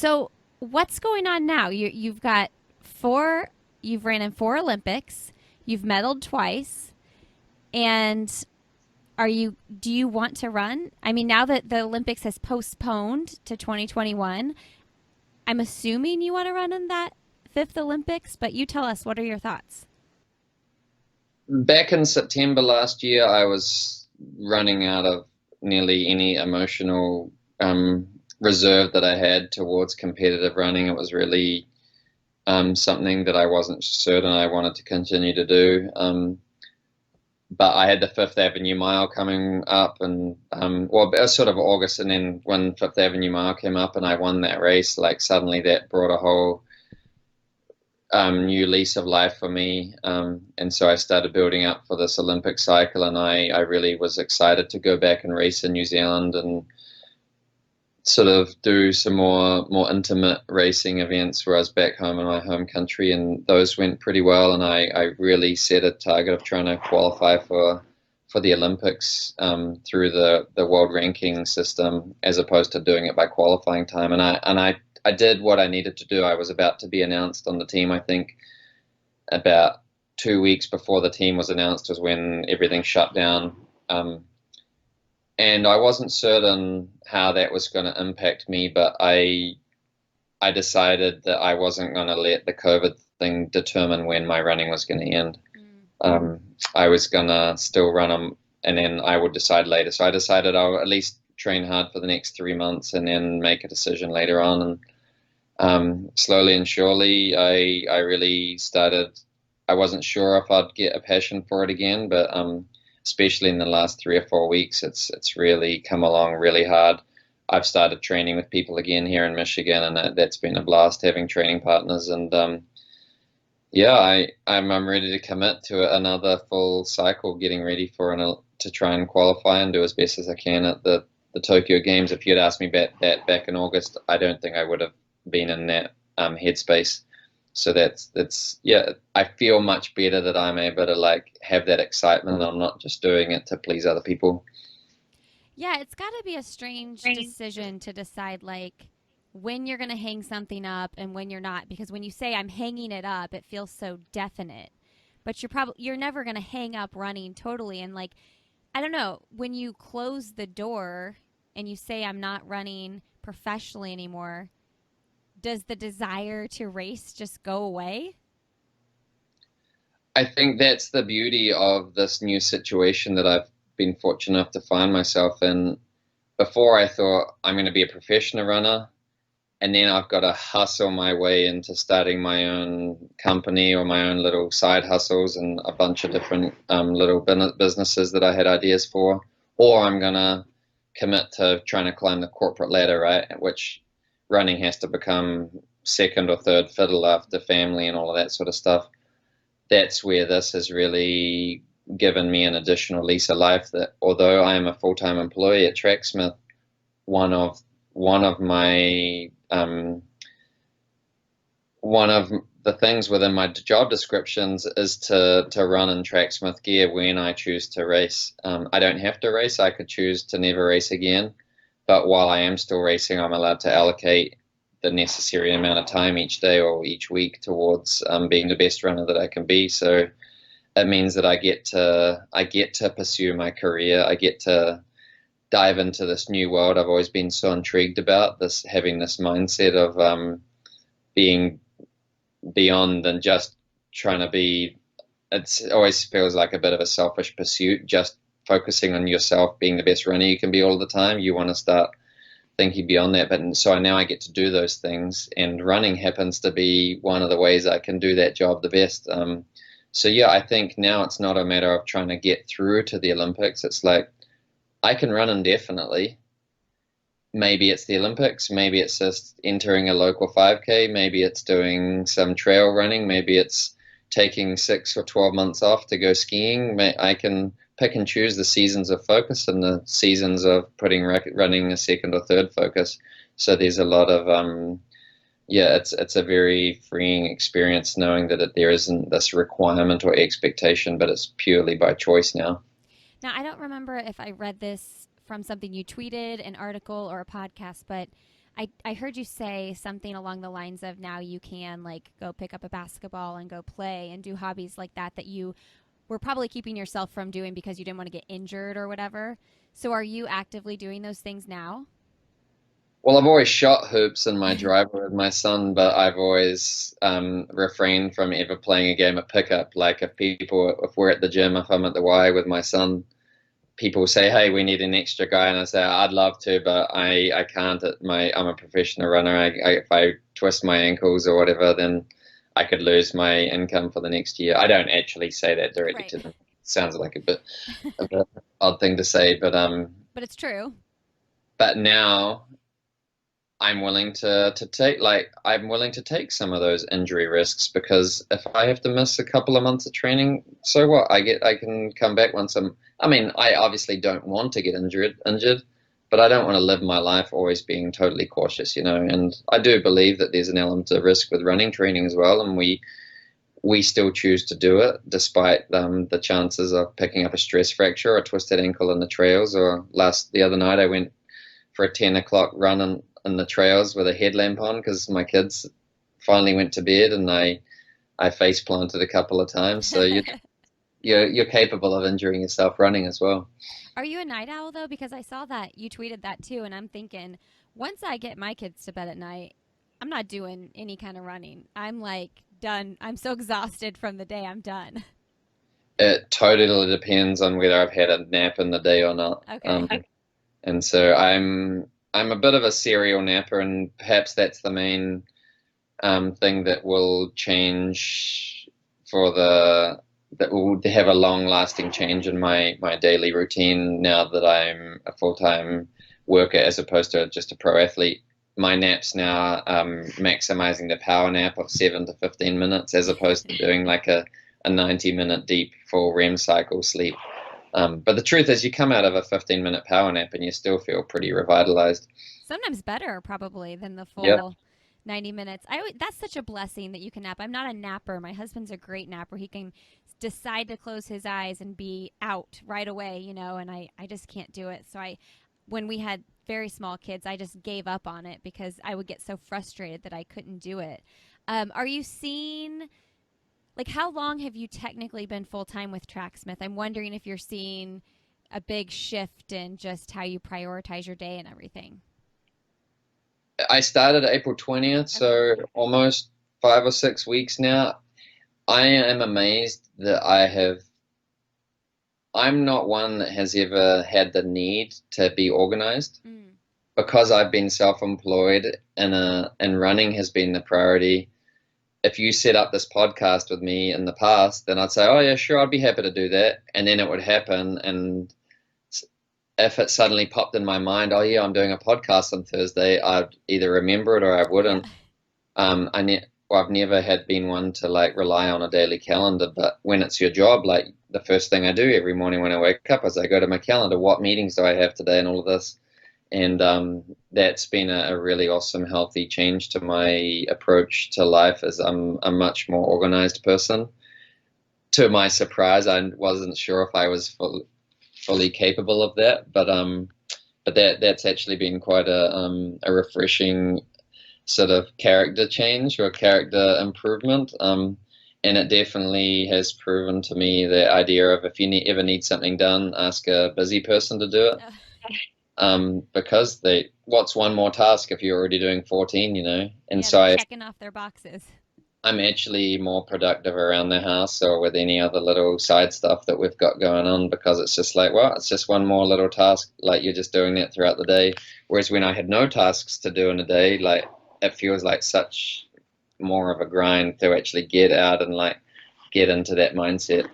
So what's going on now? You've got four. You've ran in four Olympics. You've medaled twice, and are you? Do you want to run? I mean, now that the Olympics has postponed to 2021, I'm assuming you want to run in that fifth Olympics. But you tell us, what are your thoughts? Back in September last year, I was running out of nearly any emotional reserve that I had towards competitive running. It was really something that I wasn't certain I wanted to continue to do. But I had the Fifth Avenue Mile coming up, and well, it was sort of August, and then when Fifth Avenue Mile came up, and I won that race, like suddenly that brought a whole new lease of life for me. And so I started building up for this Olympic cycle, and I really was excited to go back and race in New Zealand and sort of do some more intimate racing events where I was back home in my home country, and those went pretty well. And I really set a target of trying to qualify for the Olympics through the world ranking system as opposed to doing it by qualifying time. And I did what I needed to do. I was about to be announced on the team, I think, about 2 weeks before the team was announced was when everything shut down. And I wasn't certain how that was going to impact me, but I decided that I wasn't going to let the COVID thing determine when my running was going to end. Mm. I was going to still run them, and then I would decide later. So I decided I'll at least train hard for the next 3 months and then make a decision later on. And slowly and surely, I really started. I wasn't sure if I'd get a passion for it again, but especially in the last 3 or 4 weeks, it's really come along really hard. I've started training with people again here in Michigan, and that's been a blast having training partners. And yeah, I'm ready to commit to another full cycle, getting ready for to try and qualify and do as best as I can at the Tokyo Games. If you'd asked me back in August, I don't think I would have been in that headspace. So that's yeah, I feel much better that I'm able to like have that excitement and I'm not just doing it to please other people. Yeah, it's got to be a strange decision to decide like when you're going to hang something up and when you're not, because when you say I'm hanging it up, it feels so definite. But you're never going to hang up running totally, and like I don't know, when you close the door and you say I'm not running professionally anymore, does the desire to race just go away? I think that's the beauty of this new situation that I've been fortunate enough to find myself in. Before I thought I'm going to be a professional runner, and then I've got to hustle my way into starting my own company or my own little side hustles and a bunch of different little businesses that I had ideas for, or I'm gonna commit to trying to climb the corporate ladder, right? Which running has to become second or third fiddle after family and all of that sort of stuff. That's where this has really given me an additional lease of life. That although I am a full-time employee at Tracksmith, one of one of my one of the things within my job descriptions is to run in Tracksmith gear when I choose to race. I don't have to race. I could choose to never race again. But while I am still racing, I'm allowed to allocate the necessary amount of time each day or each week towards being the best runner that I can be. So it means that I get to pursue my career. I get to dive into this new world I've always been so intrigued about, this having this mindset of being beyond than just trying to be. It always feels like a bit of a selfish pursuit, just focusing on yourself, being the best runner you can be all the time. You want to start thinking beyond that. But so now I get to do those things, and running happens to be one of the ways I can do that job the best. So yeah, I think now it's not a matter of trying to get through to the Olympics. It's like I can run indefinitely. Maybe it's the Olympics, maybe it's just entering a local 5K, maybe it's doing some trail running, maybe it's taking 6 or 12 months off to go skiing. I can pick and choose the seasons of focus and the seasons of putting running a second or third focus. So there's a lot of yeah, it's a very freeing experience knowing that there isn't this requirement or expectation, but it's purely by choice now. Now, I don't remember if I read this from something you tweeted, an article, or a podcast, but I heard you say something along the lines of now you can like go pick up a basketball and go play and do hobbies like that that you were probably keeping yourself from doing because you didn't want to get injured or whatever. So are you actively doing those things now? Well, I've always shot hoops in my driveway with my son, but I've always refrained from ever playing a game of pickup. Like if we're at the gym, if I'm at the Y with my son, people say, "Hey, we need an extra guy," and I say, "I'd love to, but I can't. I'm a professional runner. If I twist my ankles or whatever, then I could lose my income for the next year." I don't actually say that directly Right. to them. Sounds like a bit of an odd thing to say, But it's true. but now I'm willing to take some of those injury risks because if I have to miss a couple of months of training, so what? I can come back once I mean, I obviously don't want to get injured, but I don't want to live my life always being totally cautious, you know. And I do believe that there's an element of risk with running training as well, and we still choose to do it despite the chances of picking up a stress fracture or a twisted ankle in the trails. Or the other night I went for a 10 o'clock run in the trails with a headlamp on because my kids finally went to bed, and I face planted a couple of times. So you're capable of injuring yourself running as well. Are you a night owl though? Because I saw that you tweeted that too, and I'm thinking once I get my kids to bed at night, I'm not doing any kind of running. I'm like done. I'm so exhausted from the day. I'm done. It totally depends on whether I've had a nap in the day or not. Okay. And so I'm a bit of a serial napper, and perhaps that's the main thing that will change for the that will have a long lasting change in my daily routine now that I'm a full time worker as opposed to just a pro athlete. My naps now maximizing the power nap of 7 to 15 minutes as opposed to doing like a 90-minute deep full REM cycle sleep. But the truth is, you come out of a 15-minute power nap and you still feel pretty revitalized. Sometimes better probably than the Yeah. full 90 minutes. That's such a blessing that you can nap. I'm not a napper. My husband's a great napper. He can decide to close his eyes and be out right away, and I just can't do it. So when we had very small kids, I just gave up on it because I would get so frustrated that I couldn't do it. Are you seeing, like, how long have you technically been full time with Tracksmith? I'm wondering if you're seeing a big shift in just how you prioritize your day and everything. I started April 20th, Okay. so almost 5 or 6 weeks now. I am amazed that I'm not one that has ever had the need to be organized Mm. because I've been self-employed and running has been the priority. If you set up this podcast with me in the past, then I'd say, oh yeah, sure, I'd be happy to do that. And then it would happen. And if it suddenly popped in my mind, oh yeah, I'm doing a podcast on Thursday, I'd either remember it or I Yeah. wouldn't. I've never had been one to like rely on a daily calendar, but when it's your job, like the first thing I do every morning when I wake up is I go to my calendar, what meetings do I have today and all of this. And that's been a really awesome, healthy change to my approach to life as I'm a much more organized person. To my surprise, I wasn't sure if I was fully capable of that, but that's actually been quite a refreshing sort of character change or character improvement. And it definitely has proven to me the idea of if you ever need something done, ask a busy person to do it. Uh, Because what's one more task if you're already doing 14, you know? And yeah, so they're checking off their boxes. I'm actually more productive around the house or with any other little side stuff that we've got going on because it's just like, well, it's just one more little task. Like you're just doing that throughout the day. Whereas when I had no tasks to do in a day, like it feels like such more of a grind to actually get out and like get into that mindset.